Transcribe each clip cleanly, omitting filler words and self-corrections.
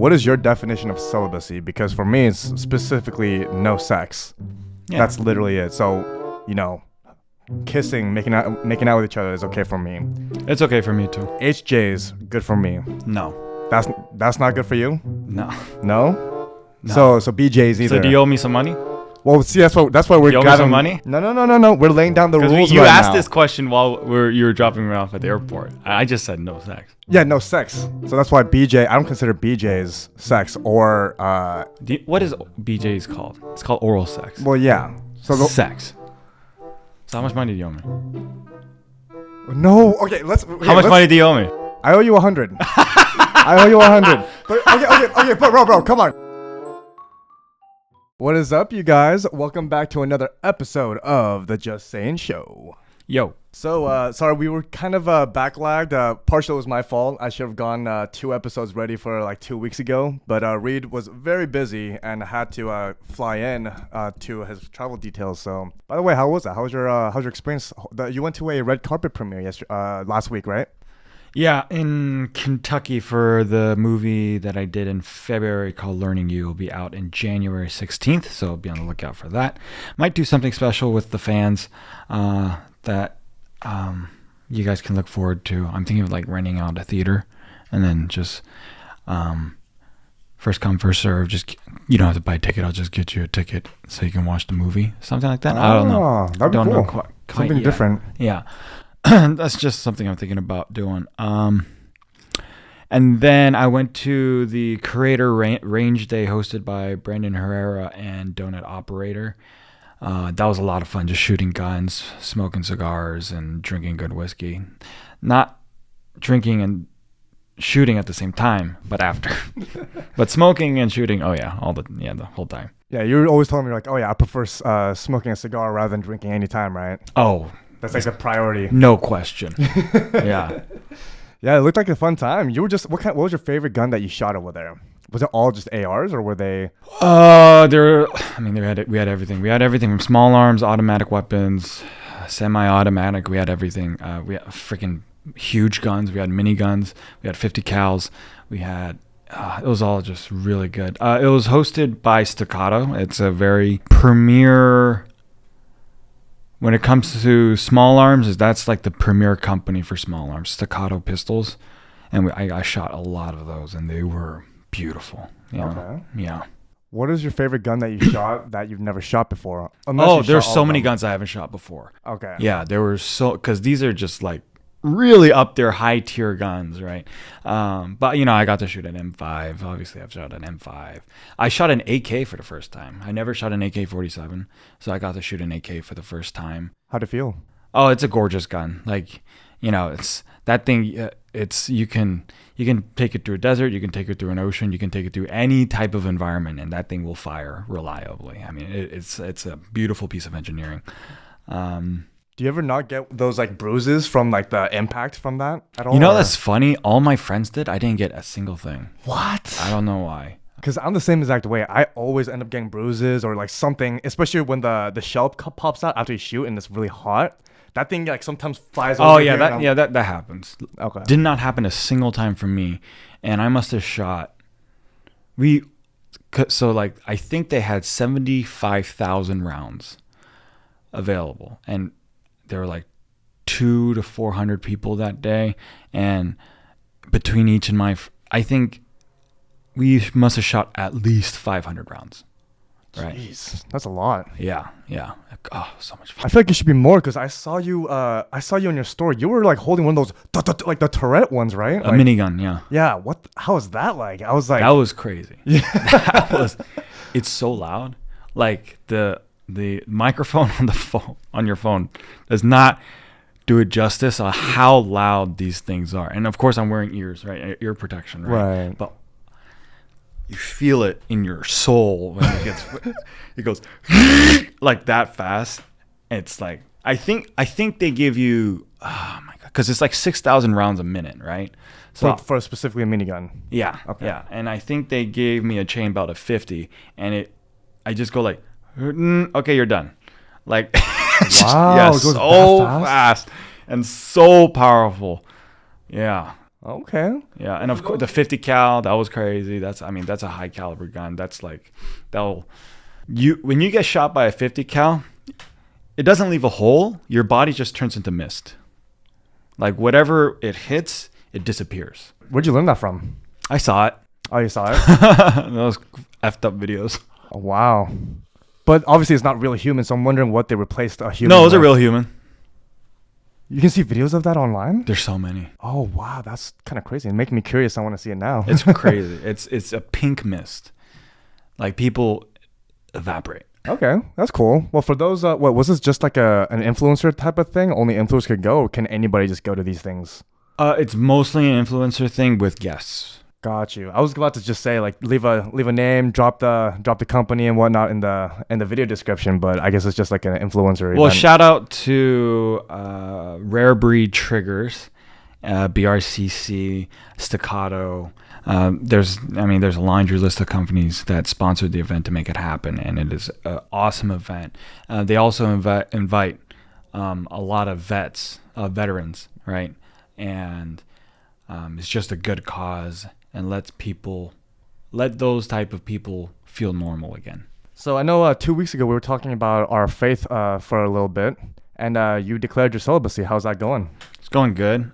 what is your definition of celibacy? Because for me, it's specifically no sex. Yeah. That's literally it. So, kissing, making out with each other is okay for me. It's okay for me too. HJ's good for me. No. That's not good for you? No. No? So BJ's either. So do you owe me some money? Well, see, that's why we're you owe me some money? No. We're laying down the rules. You asked this question while you were dropping me off at the airport. I just said no sex. Yeah, no sex. So that's why BJ. I don't consider BJ's sex or. What is BJ's called? It's called oral sex. Well, yeah. So sex. So how much money do you owe me? No. Okay. How much money do you owe me? I owe you 100. I owe you 100. But okay. But bro, come on. What is up, you guys? Welcome back to another episode of the Just Sayin Show. Yo. So, sorry, we were kind of backlagged. Partially was my fault. I should have gone 2 episodes ready for like 2 weeks ago. But Reed was very busy and had to fly in to his travel details. So, by the way, how was that? How's your experience? You went to a red carpet premiere last week, right? Yeah, in Kentucky for the movie that I did in February called Learning You. Will be out in January 16th, so be on the lookout for that. Might do something special with the fans that you guys can look forward to. I'm thinking of like renting out a theater and then just first come, first serve. Just you don't have to buy a ticket. I'll just get you a ticket so you can watch the movie. Something like that. I don't know. That'd be cool. Know quite something yet. Different. Yeah. That's just something I'm thinking about doing. And then I went to the Creator Range Day hosted by Brandon Herrera and Donut Operator. That was a lot of fun, just shooting guns, smoking cigars, and drinking good whiskey. Not drinking and shooting at the same time, but after. But smoking and shooting, the whole time. Yeah, you were always telling me like, oh yeah, I prefer smoking a cigar rather than drinking any time, right? Oh, that's like a priority. No question. Yeah. Yeah, it looked like a fun time. You were just what was your favorite gun that you shot over there? Was it all just ARs or were they? We had everything. We had everything from small arms, automatic weapons, semi-automatic. We had everything. We had freaking huge guns. We had mini guns. We had 50 cals. We had. It was all just really good. It was hosted by Staccato. It's a very premier. When it comes to small arms, that's like the premier company for small arms, Staccato pistols. And I shot a lot of those, and they were beautiful. Okay. Yeah. What is your favorite gun that you shot that you've never shot before? There's so many guns I haven't shot before. Okay. Yeah, there were because these are just like really up there high tier guns, right? But I got to shoot an M5. Obviously, I've shot an M5. I shot an AK for the first time. I never shot an AK-47, so I got to shoot an AK for the first time. How'd it feel? Oh, it's a gorgeous gun. Like, it's that thing. It's you can take it through a desert. You can take it through an ocean. You can take it through any type of environment, and that thing will fire reliably. I mean, it's a beautiful piece of engineering. Do you ever not get those like bruises from like the impact from that at all? That's funny. All my friends did. I didn't get a single thing. What? I don't know why. Because I'm the same exact way. I always end up getting bruises or like something, especially when the shell pops out after you shoot and it's really hot. That thing like sometimes flies over. Oh yeah, that happens. Okay. Did not happen a single time for me, and I must have shot. I think they had 75,000 rounds available, and there were like 200 to 400 people that day, and between each and I think we must have shot at least 500 rounds. Right. Jeez, that's a lot. Yeah. Oh, so much fun. I feel like it should be more because I saw you in your store. You were like holding one of those like the turret ones, right? A minigun, yeah. Yeah. How is that like? I was like, that was crazy. Yeah. It's so loud. Like the microphone on your phone does not do it justice on how loud these things are. And of course, I'm wearing ears, right? Ear protection, right? Right. But you feel it in your soul when it goes like that fast. It's like I think they give you because it's like 6,000 rounds a minute, right? So for specifically a minigun. Yeah. Okay. Yeah, and I think they gave me a chain belt of 50, and I just go like, okay, you're done. Like, wow, yeah, it goes so fast and so powerful. Yeah. Okay. Yeah, and of course the 50 cal, that was crazy. That's a high caliber gun. That's like when you get shot by a 50 cal, it doesn't leave a hole. Your body just turns into mist. Like whatever it hits, it disappears. Where'd you learn that from? I saw it. Oh, you saw it? Those effed up videos. Oh, wow. But obviously it's not real human, so I'm wondering what they replaced a human No, it was a with. real human. You can see videos of that online? There's so many. Oh, wow. That's kind of crazy. It's making me curious. I want to see it now. It's crazy. It's a pink mist. Like people evaporate. Okay, that's cool. Well, for those, what was this just like an influencer type of thing? Only influencers could go, or can anybody just go to these things? It's mostly an influencer thing with guests. Got you. I was about to just say like leave a name, drop the company and whatnot in the video description, but I guess it's just like an influencer Well, event. shout out to Rare Breed Triggers, BRCC, Staccato. There's a laundry list of companies that sponsored the event to make it happen, and it is an awesome event. They also invite a lot of veterans, right? And it's just a good cause and let those type of people feel normal again. So I know 2 weeks ago we were talking about our faith for a little bit, and you declared your celibacy. How's that going? It's going good.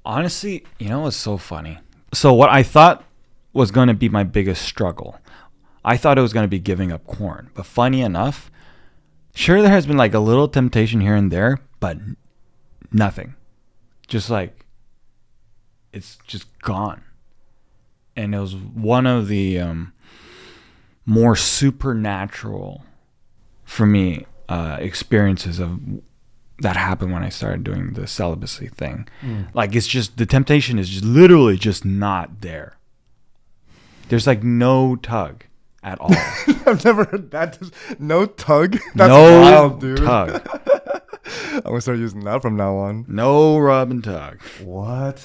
Honestly, what's so funny? So what I thought was going to be my biggest struggle, I thought it was going to be giving up corn. But funny enough, sure, there has been like a little temptation here and there, but nothing. Just like, it's just gone. And it was one of the more supernatural, for me, experiences that happened when I started doing the celibacy thing. Like, it's just, the temptation is just literally just not there. There's like no tug at all. I've never heard that. No tug? That's no wild, dude. tug. I'm going to start using that from now on. No rub and tug. What?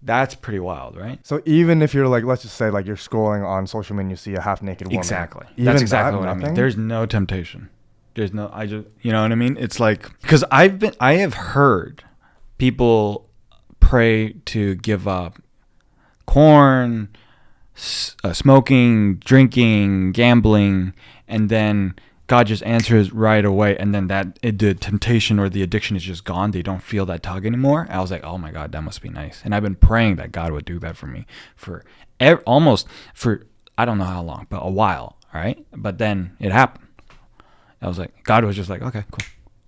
That's pretty wild, right? So even if you're like, let's just say like you're scrling on social media and you see a half-naked woman. Exactly. Even That's exactly that, what I nothing? mean. There's no temptation. There's no, you know what I mean? It's like, because I have heard people pray to give up corn, smoking, drinking, gambling, and then God just answers right away, and then the temptation or the addiction is just gone. They don't feel that tug anymore. I was like, oh my God, that must be nice. And I've been praying that God would do that for me for almost for I don't know how long, but a while, right? But then it happened. I was like, God was just like, okay, cool.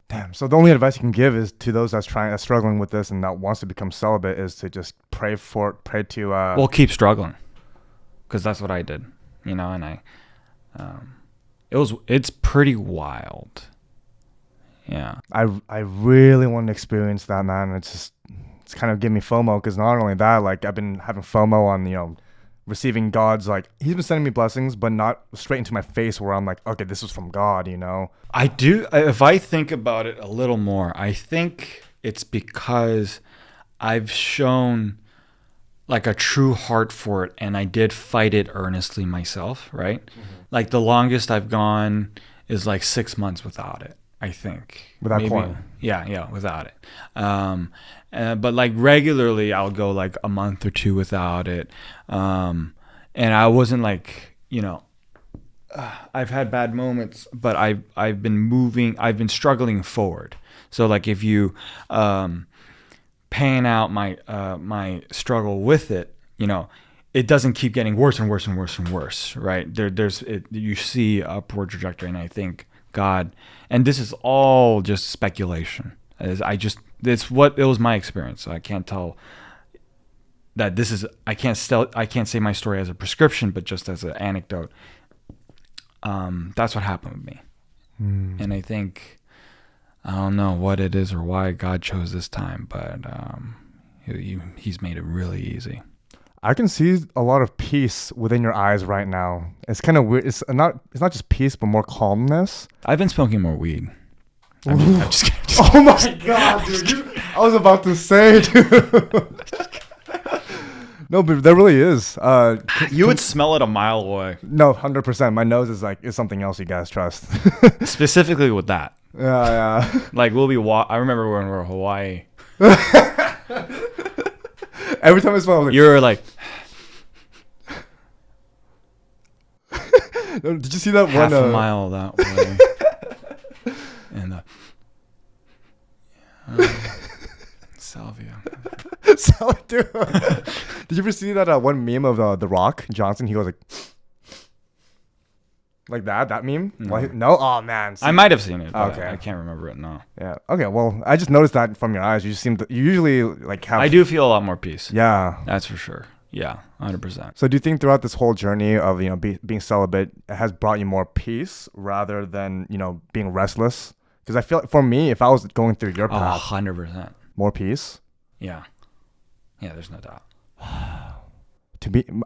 Damn. So the only advice you can give is to those that's struggling with this and that wants to become celibate is to just pray to. Well, keep struggling, because that's what I did, and it's pretty wild. Yeah. I really want to experience that, man. It's kind of giving me FOMO, because not only that, like I've been having FOMO on, receiving God's, like he's been sending me blessings, but not straight into my face where I'm like, okay, this is from God, I do. If I think about it a little more, I think it's because I've shown like a true heart for it, and I did fight it earnestly myself, right? Mm-hmm. Like the longest I've gone is like 6 months without it, I think. Without porn? Yeah, without it. But like regularly I'll go like a month or two without it. And I wasn't like, I've had bad moments, but I've been struggling forward. So like if you pan out my struggle with it, it doesn't keep getting worse and worse and worse and worse, right? You see upward trajectory, and I think God, and this is all just speculation. It was my experience, so I can't tell that I can't say my story as a prescription, but just as an anecdote. That's what happened with me, and I think I don't know what it is or why God chose this time, but He's made it really easy. I can see a lot of peace within your eyes right now. It's kind of weird. It's not just peace, but more calmness. I've been smoking more weed. I'm just kidding. Oh my God, dude! I was about to say, dude. No, but there really is. You would smell it a mile away. No, 100%. My nose is something else you guys trust. Specifically with that. Yeah. Like I remember when we were in Hawaii. Every time I smile, I'm like, You're like did you see that half one? a mile that way. And salvia. So, dude, did you ever see that one meme of The Rock Johnson? He goes like that meme? No. No? Oh, man. See? I might have seen it, but Okay. I can't remember it now. Yeah. Okay, well, I just noticed that from your eyes. You usually like have... I do feel a lot more peace. Yeah. That's for sure. Yeah, 100%. So do you think throughout this whole journey of, being celibate, it has brought you more peace rather than, being restless? Because I feel like for me, if I was going through your path... 100%. More peace? Yeah. Yeah, there's no doubt.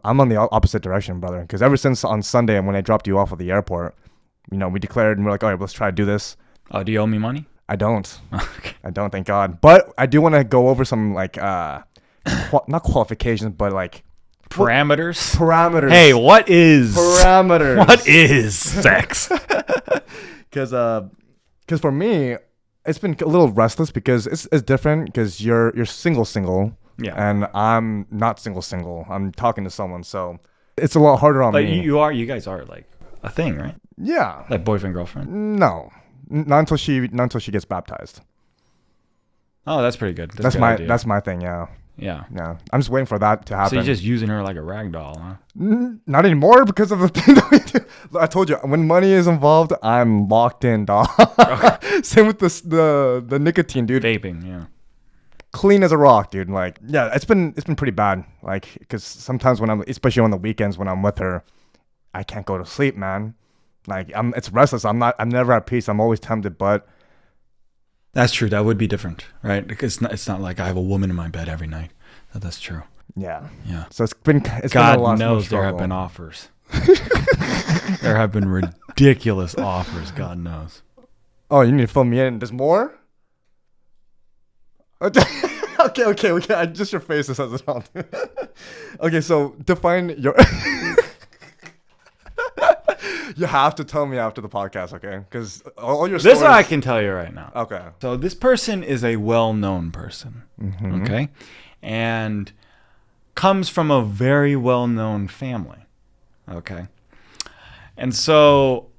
I'm on the opposite direction, brother. Because ever since on Sunday when I dropped you off at the airport, we declared and we're like, all right, let's try to do this. Oh, do you owe me money? I don't. Okay. I don't, thank God. But I do want to go over some not qualifications, but like parameters. Parameters. Hey, what is parameters? What is sex? Because for me, it's been a little restless because it's different because you're single. Yeah. And I'm not single. I'm talking to someone, so it's a lot harder on me. But you guys are like a thing, right? Yeah. Like boyfriend, girlfriend? No. Not until she gets baptized. Oh, that's pretty good. That's my thing, yeah. Yeah. Yeah. I'm just waiting for that to happen. So you're just using her like a rag doll, huh? Not anymore because of the thing that we do. I told you, when money is involved, I'm locked in, dog. Okay. Same with the nicotine, dude. Vaping, yeah. Clean as a rock, dude. Like, yeah, it's been pretty bad. Like, because sometimes especially on the weekends when I'm with her, I can't go to sleep, man. Like, it's restless. I'm never at peace. I'm always tempted, but that's true. That would be different, right? Because it's not like I have a woman in my bed every night. That's true. Yeah. Yeah. So it's been God a lot knows there have been offers. There have been ridiculous offers. God knows. Oh, you need to fill me in. There's more? Okay. Just your face says it all. Okay, so define your... You have to tell me after the podcast, okay? Because all your stories... This I can tell you right now. Okay. So this person is a well-known person, okay? And comes from a very well-known family, okay? And so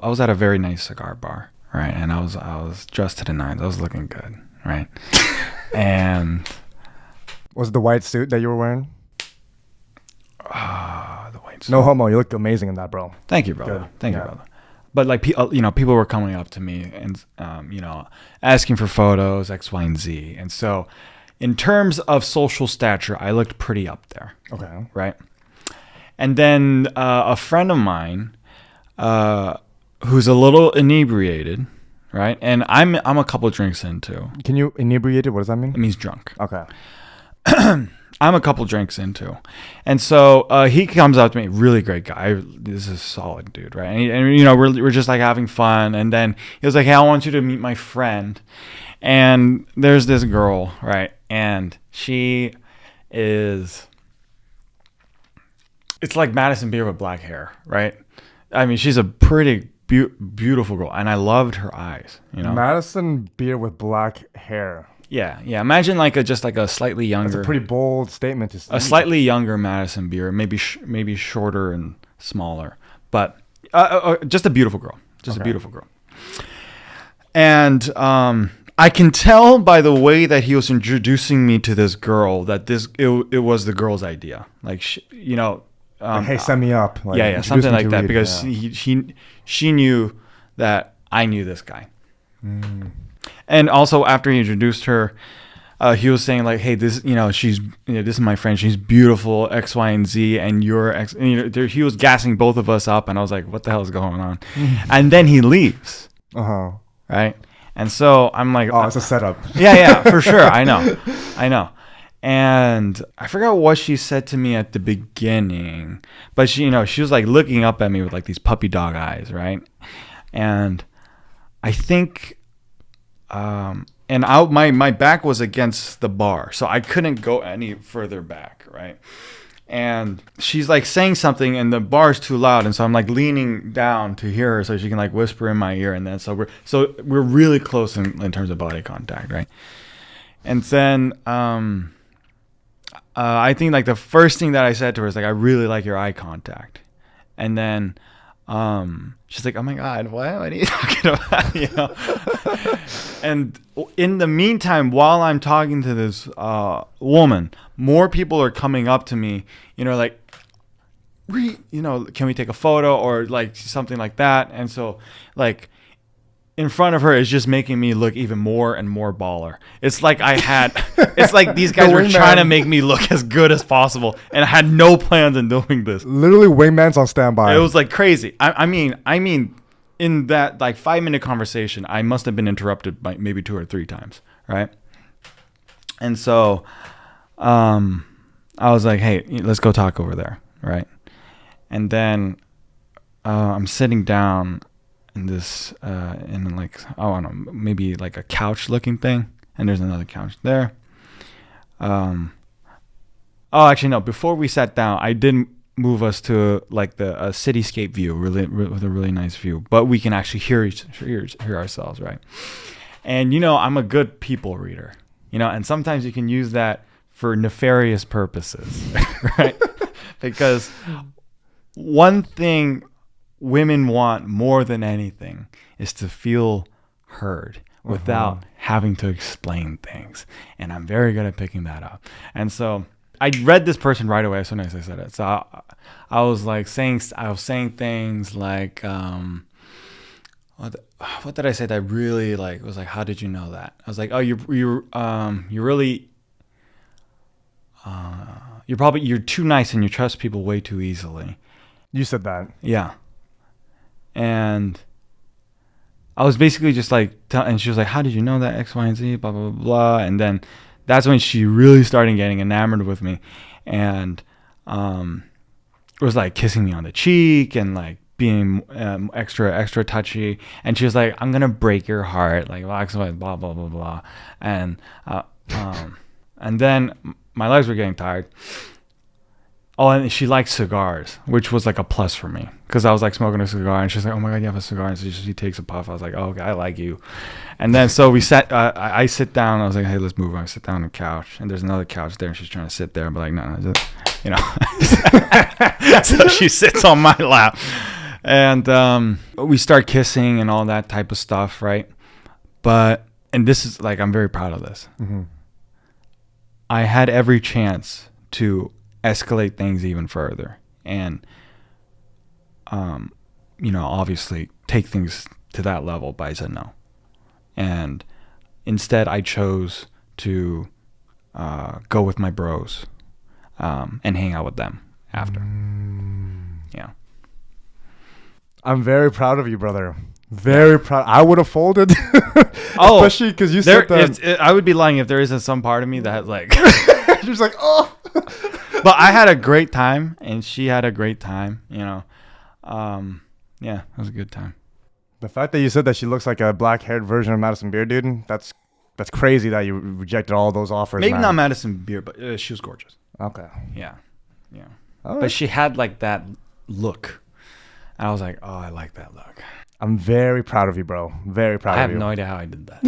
I was at a very nice cigar bar, right? And I was dressed to the nines. I was looking good, right? And... Was it the white suit that you were wearing? The white suit. No homo. You look amazing in that, bro. Thank you, brother. Good. Thank you, brother. But like, people were coming up to me and, asking for photos, X, Y, and Z. And so in terms of social stature, I looked pretty up there. Okay. Right. And then a friend of mine who's a little inebriated, right? And I'm a couple drinks in too. Can you inebriated? What does that mean? It means drunk. Okay. I'm a couple drinks into. And so he comes up to me, really great guy. This is a solid dude, right? And we're just like having fun. And then he was like, hey, I want you to meet my friend. And there's this girl, right? And she is... It's like Madison Beer with black hair, right? I mean, she's a pretty beautiful girl. And I loved her eyes, Madison Beer with black hair. Yeah. Imagine just a slightly younger. That's a pretty bold statement to say. A slightly younger Madison Beer, maybe shorter and smaller, but just a beautiful girl. A beautiful girl. And I can tell by the way that he was introducing me to this girl that it was the girl's idea. Like hey, send me up. Like, yeah, something like that, because she knew that I knew this guy. And also after he introduced her, he was saying like, hey, this, she's, this is my friend. She's beautiful, X, Y, and Z. And you're X. And, he was gassing both of us up. And I was like, what the hell is going on? And then he leaves. Right. And so I'm like, oh, it's a setup. Yeah, for sure. I know. And I forgot what she said to me at the beginning, but she was like looking up at me with like these puppy dog eyes. Right. And I think, my back was against the bar, so I couldn't go any further back, right? And she's like saying something, and the bar's too loud, and so I'm like leaning down to hear her, so she can like whisper in my ear, and then so we're really close in terms of body contact, right? And then I think like the first thing that I said to her is like, I really like your eye contact. And then she's like, oh my God, what are you talking about? You know? And in the meantime, while I'm talking to this woman, more people are coming up to me, like, can we take a photo or like something like that? And so like in front of her is just making me look even more and more baller. It's like it's like these guys were trying to make me look as good as possible, and I had no plans in doing this. Literally, wingman's on standby. It was like crazy. I mean, in that like 5-minute conversation, I must have been interrupted by maybe 2 or 3 times, right? And so, I was like, hey, let's go talk over there, right? And then I'm sitting down in this in like, I don't know, maybe like a couch looking thing, and there's another couch there. Actually no, before we sat down, I did move us to like the cityscape view, with a really nice view, but we can actually hear ourselves, right? And I'm a good people reader, and sometimes you can use that for nefarious purposes. Right? Because one thing women want more than anything is to feel heard without having to explain things. And I'm very good at picking that up. And so I read this person right away as soon as I said it. So I was saying things like, what did I say that really like was like, how did you know that? I was like, oh, you're too nice and you trust people way too easily. You said that. Yeah. And I was basically just like, and she was like, how did you know that X, Y, and Z, blah, blah, blah, blah. And then that's when she really started getting enamored with me. And was like kissing me on the cheek and like being extra touchy. And she was like, I'm going to break your heart. Like, blah, blah, blah, blah. And then my legs were getting tired. Oh, and she likes cigars, which was like a plus for me because I was like smoking a cigar, and she's like, "Oh my God, you have a cigar!" And so she takes a puff. I was like, "Oh, okay, I like you." And then so we sat. I sit down. I was like, "Hey, let's move." I sit down on the couch, and there's another couch there, and she's trying to sit there. But like, no, just, So she sits on my lap, and we start kissing and all that type of stuff, right? And this is like, I'm very proud of this. Mm-hmm. I had every chance to escalate things even further and obviously take things to that level, but I said no. And instead I chose to go with my bros and hang out with them after. Yeah. I'm very proud of you, brother. Very proud. I would have folded. Especially because you said that. I would be lying if there isn't some part of me that like just like, oh. But I had a great time, and she had a great time. Yeah, it was a good time. The fact that you said that she looks like a black-haired version of Madison Beer, dude, that's crazy that you rejected all those offers. Maybe not Madison Beer, but she was gorgeous. Okay. Yeah. Right. But she had like that look. And I was like, oh, I like that look. I'm very proud of you, bro. Very proud of you. I have no idea how I did that.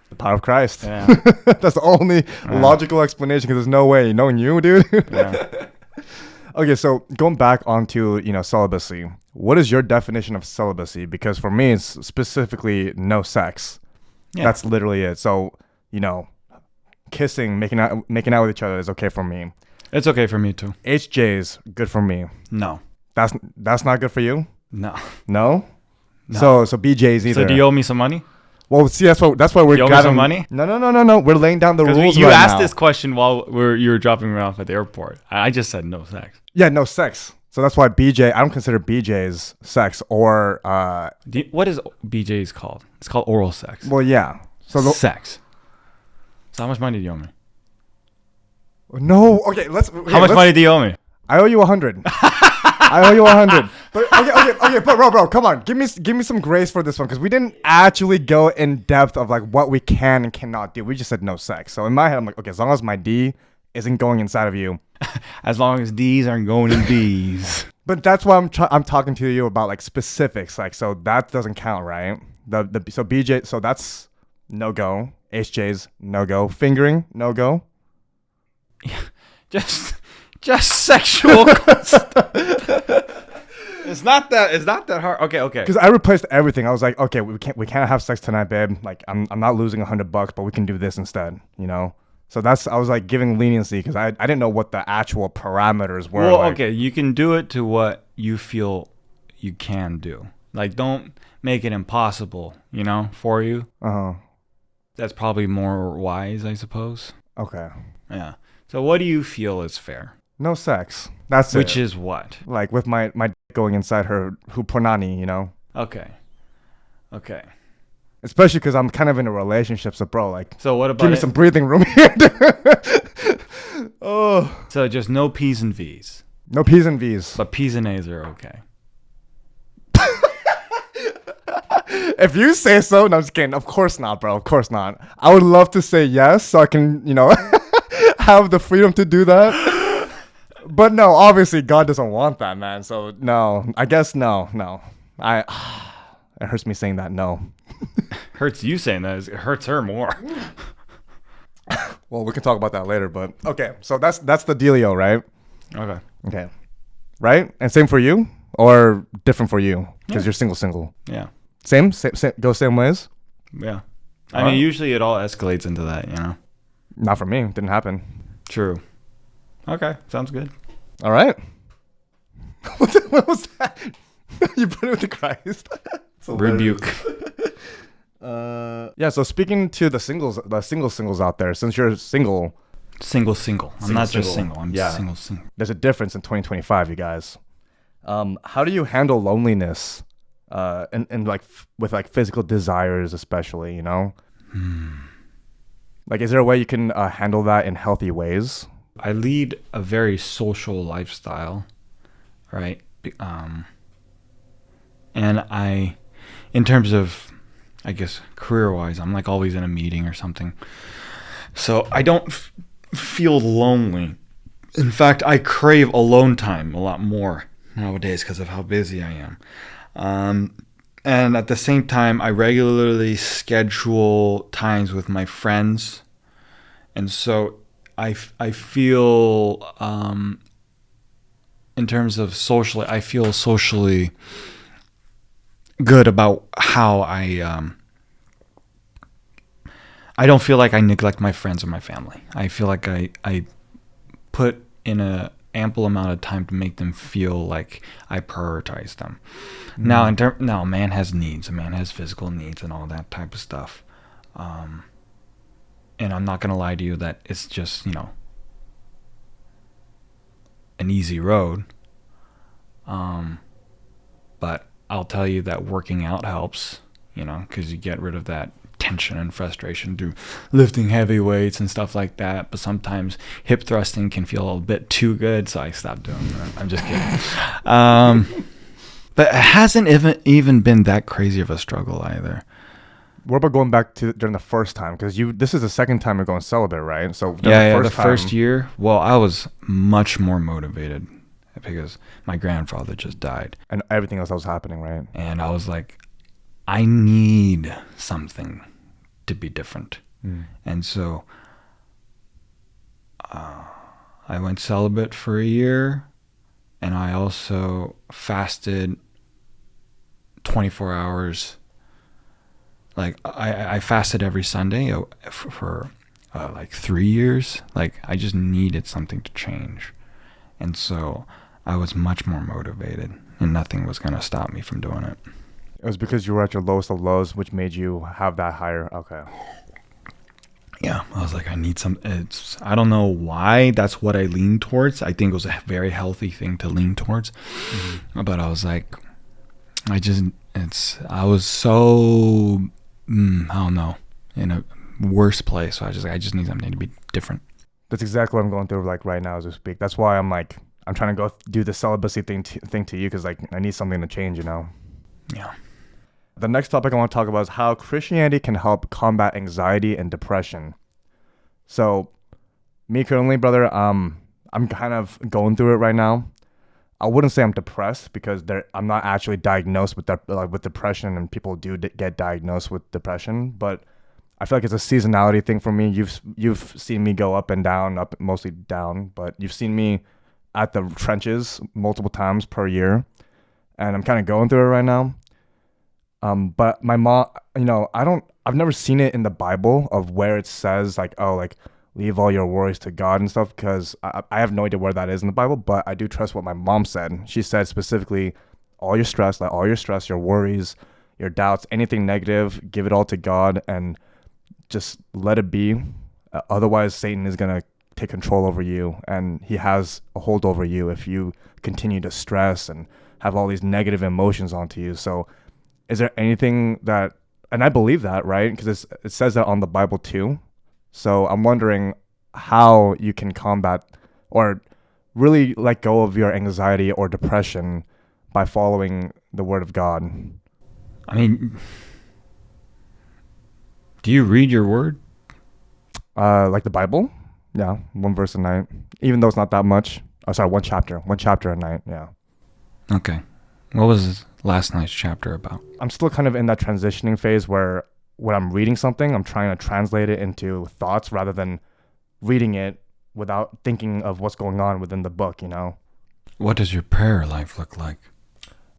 The power of Christ. Yeah. That's the only logical explanation, because there's no way. Knowing you, dude. Yeah. Okay, so going back onto, celibacy. What is your definition of celibacy? Because for me, it's specifically no sex. Yeah. That's literally it. So, kissing, making out with each other is okay for me. It's okay for me too. HJ's good for me. No. That's not good for you? No. No? So BJ's either. So do you owe me some money? Well, see, that's why we're you owe me some money? No. We're laying down the rules. You asked this question while you were dropping me off at the airport. I just said no sex. Yeah, no sex. So that's why BJ. I don't consider BJ's sex or. What is BJ's called? It's called oral sex. Well, yeah. So sex. So how much money do you owe me? No. Okay. How much money do you owe me? I owe you 100. I owe you 100. But okay, but bro, come on. Give me some grace for this one, because we didn't actually go in depth of like what we can and cannot do. We just said no sex. So in my head, I'm like, okay, as long as my D isn't going inside of you. As long as D's aren't going in B's. But that's why I'm talking to you about like specifics. Like, so that doesn't count, right? So BJ, so that's no go. HJ's no go. Fingering no go. Just sexual. It's not that hard. Okay. Because I replaced everything. I was like, okay, we can't have sex tonight, babe. Like, I'm not losing $100, but we can do this instead. You know. So I was like giving leniency because I didn't know what the actual parameters were. Well, like. okay, you can do it to what you feel you can do. Like, don't make it impossible, for you. That's probably more wise, I suppose. Okay. Yeah. So what do you feel is fair? No sex. That's Which it. is what? Like with my dick going inside her huponani, Okay. Especially because I'm kind of in a relationship, so bro, like. So what about give me some breathing room here. Oh. So just no P's and V's. No P's and V's. But P's and A's are okay. If you say so, no, I'm just kidding. Of course not, bro. Of course not. I would love to say yes so I can, have the freedom to do that. But no, obviously God doesn't want that, man. So no, I guess no. It hurts me saying that no. Hurts you saying that. It hurts her more. Well, we can talk about that later, but okay. So that's the dealio, right? Okay. Right? And same for you or different for you because you're single. Yeah. Same, go same ways? Yeah. I mean, usually it all escalates into that, Not for me. Didn't happen. True. Okay. Sounds good. All right. What was that? You put it with the Christ. Rebuke. Yeah, so speaking to the singles out there, since you're single. Single. I'm not just single. I'm single. There's a difference in 2025, you guys. How do you handle loneliness? And like with like physical desires, especially, Like, is there a way you can handle that in healthy ways? I lead a very social lifestyle, right? And in terms of, I guess, career-wise, I'm like always in a meeting or something. So I don't feel lonely. In fact, I crave alone time a lot more nowadays because of how busy I am. And at the same time, I regularly schedule times with my friends. And so I feel, in terms of socially, I feel socially good about how I don't feel like I neglect my friends or my family. I feel like I put in a ample amount of time to make them feel like I prioritize them. Now, a man has needs. A man has physical needs and all that type of stuff. And I'm not gonna lie to you that it's just an easy road. But I'll tell you that working out helps. Because you get rid of that tension and frustration through lifting heavy weights and stuff like that. But sometimes hip thrusting can feel a bit too good, so I stopped doing that. I'm just kidding. But it hasn't even been that crazy of a struggle either. What about going back to during the first time? Because this is the second time you're going celibate, right? So the first year, well, I was much more motivated because my grandfather just died. And everything else that was happening, right? And I was like, I need something to be different. And so I went celibate for a year, and I also fasted 24 hours. Like I fasted every Sunday for like 3 years. Like I just needed something to change. And so I was much more motivated, and nothing was going to stop me from doing it. It was because you were at your lowest of lows, which made you have that higher. Okay. Yeah, I was like, I need some. I don't know why that's what I leaned towards. I think it was a very healthy thing to lean towards. But I was like, I was so, I don't know, in a worse place. So I just need something to be different. That's exactly what I'm going through like right now as we speak. That's why I'm trying to go do the celibacy thing to you because like I need something to change, Yeah. The next topic I want to talk about is how Christianity can help combat anxiety and depression. So, me currently, brother, I'm kind of going through it right now. I wouldn't say I'm depressed because I'm not actually diagnosed with depression, and people do get diagnosed with depression. But I feel like it's a seasonality thing for me. You've seen me go up and down, up mostly down, but you've seen me at the trenches multiple times per year, and I'm kind of going through it right now. But my mom, I've never seen it in the Bible of where it says like, oh, like leave all your worries to God and stuff, because I have no idea where that is in the Bible, but I do trust what my mom said. She said specifically, all your stress, your worries, your doubts, anything negative, give it all to God and just let it be. Otherwise, Satan is going to take control over you, and he has a hold over you if you continue to stress and have all these negative emotions onto you. So is there anything that, and I believe that, right? Because it says that on the Bible too. So I'm wondering how you can combat or really let go of your anxiety or depression by following the word of God. I mean, do you read your word? Like the Bible? Yeah, one verse a night. Even though it's not that much. Oh, sorry, one chapter a night. Yeah. Okay. What was last night's chapter about? I'm still kind of in that transitioning phase where when I'm reading something, I'm trying to translate it into thoughts rather than reading it without thinking of what's going on within the book, What does your prayer life look like?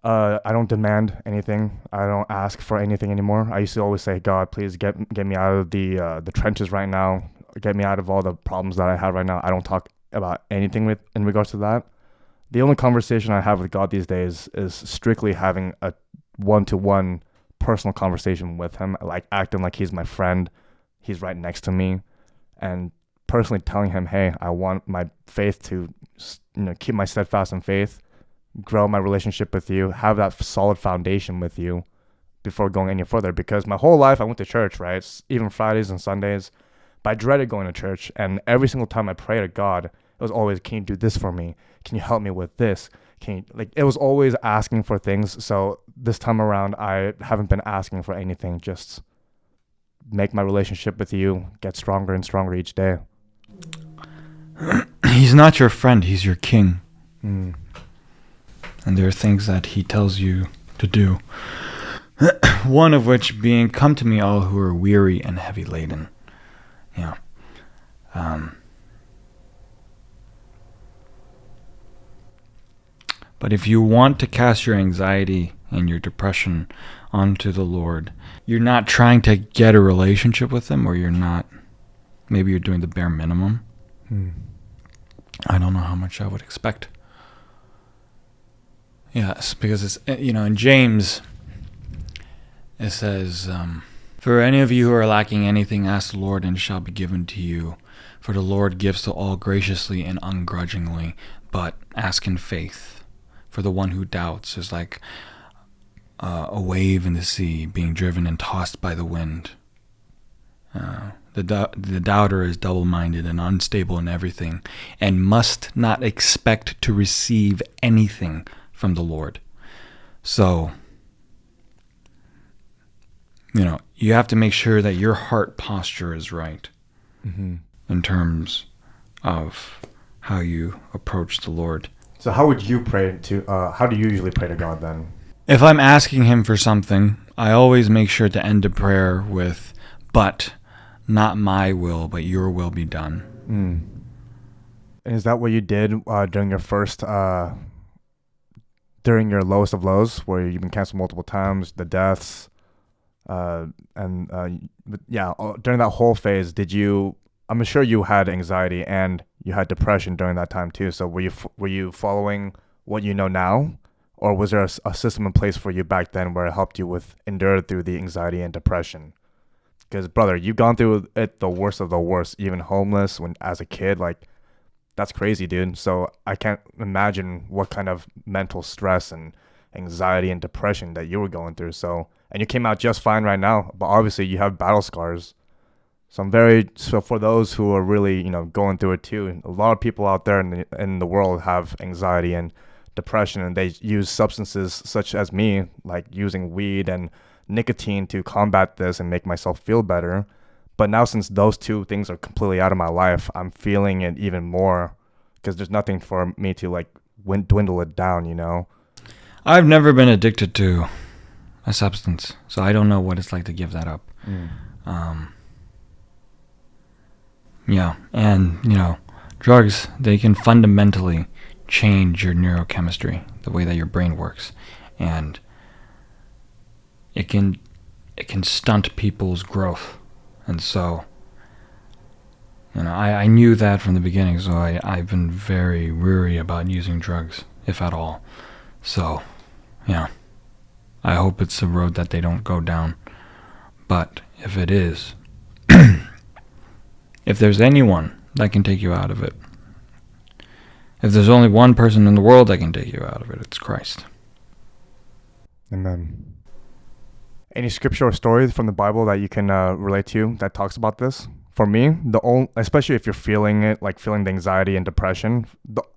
I don't demand anything. I don't ask for anything anymore. I used to always say, God, please get me out of the trenches right now. Get me out of all the problems that I have right now. I don't talk about anything in regards to that. The only conversation I have with God these days is strictly having a one-to-one personal conversation with him, like acting like he's my friend. He's right next to me, and personally telling him, hey, I want my faith to, keep my steadfast in faith, grow my relationship with you, have that solid foundation with you before going any further. Because my whole life I went to church, right? Even Fridays and Sundays, but I dreaded going to church. And every single time I prayed to God, it was always, can you do this for me? Can you help me with this? It was always asking for things. So this time around, I haven't been asking for anything. Just make my relationship with you get stronger and stronger each day. He's not your friend. He's your king. Mm. And there are things that he tells you to do. One of which being, come to me all who are weary and heavy laden. Yeah. But if you want to cast your anxiety and your depression onto the Lord, you're not trying to get a relationship with him, or you're not, maybe you're doing the bare minimum. I don't know how much I would expect. Yes, because it's, in James, it says, for any of you who are lacking anything, ask the Lord and it shall be given to you. For the Lord gives to all graciously and ungrudgingly, but ask in faith. For the one who doubts is like a wave in the sea being driven and tossed by the wind. The doubter is double-minded and unstable in everything, and must not expect to receive anything from the Lord. So, you have to make sure that your heart posture is right in terms of how you approach the Lord. So how would you pray to, how do you usually pray to God then? If I'm asking him for something, I always make sure to end a prayer with, but not my will, but your will be done. And is that what you did during your first, during your lowest of lows, where you've been canceled multiple times, the deaths, during that whole phase, I'm sure you had anxiety and you had depression during that time too. So were you following what you know now, or was there a system in place for you back then where it helped you endure through the anxiety and depression? Because brother, you've gone through it, the worst of the worst, even homeless as a kid. Like, that's crazy, dude. So I can't imagine what kind of mental stress and anxiety and depression that you were going through. So, and you came out just fine right now, but obviously you have battle scars. So for those who are really, going through it too, a lot of people out there in the world have anxiety and depression, and they use substances such as me, like using weed and nicotine to combat this and make myself feel better. But now, since those two things are completely out of my life, I'm feeling it even more because there's nothing for me to dwindle it down, I've never been addicted to a substance, so I don't know what it's like to give that up. Yeah, and drugs, they can fundamentally change your neurochemistry, the way that your brain works, and it can stunt people's growth. And so, I knew that from the beginning, so I've been very wary about using drugs, if at all. So, I hope it's a road that they don't go down. But if it is, if there's anyone that can take you out of it, if there's only one person in the world that can take you out of it, it's Christ. Amen. Any scripture or stories from the Bible that you can relate to that talks about this? For me, especially if you're feeling it, like feeling the anxiety and depression,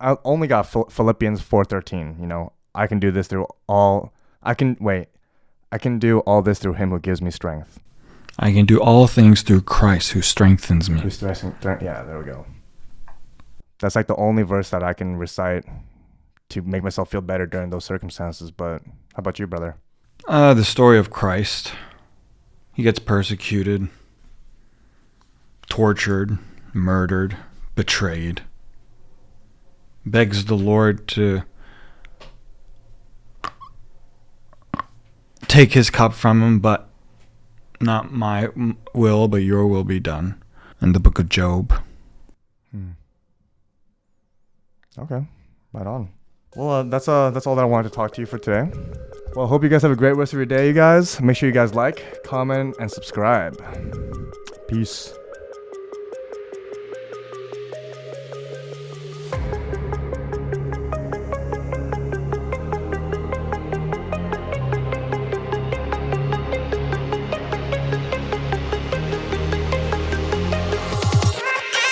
I only got Philippians 4:13. I can do this through all. I can do all this through Him who gives me strength. I can do all things through Christ who strengthens me. Yeah, there we go. That's like the only verse that I can recite to make myself feel better during those circumstances. But how about you, brother? The story of Christ. He gets persecuted, tortured, murdered, betrayed. Begs the Lord to take his cup from him, but not my will, but your will be done. In the book of Job. Okay, right on. Well, that's all that I wanted to talk to you for today. Well, I hope you guys have a great rest of your day, you guys. Make sure you guys like, comment, and subscribe. Peace.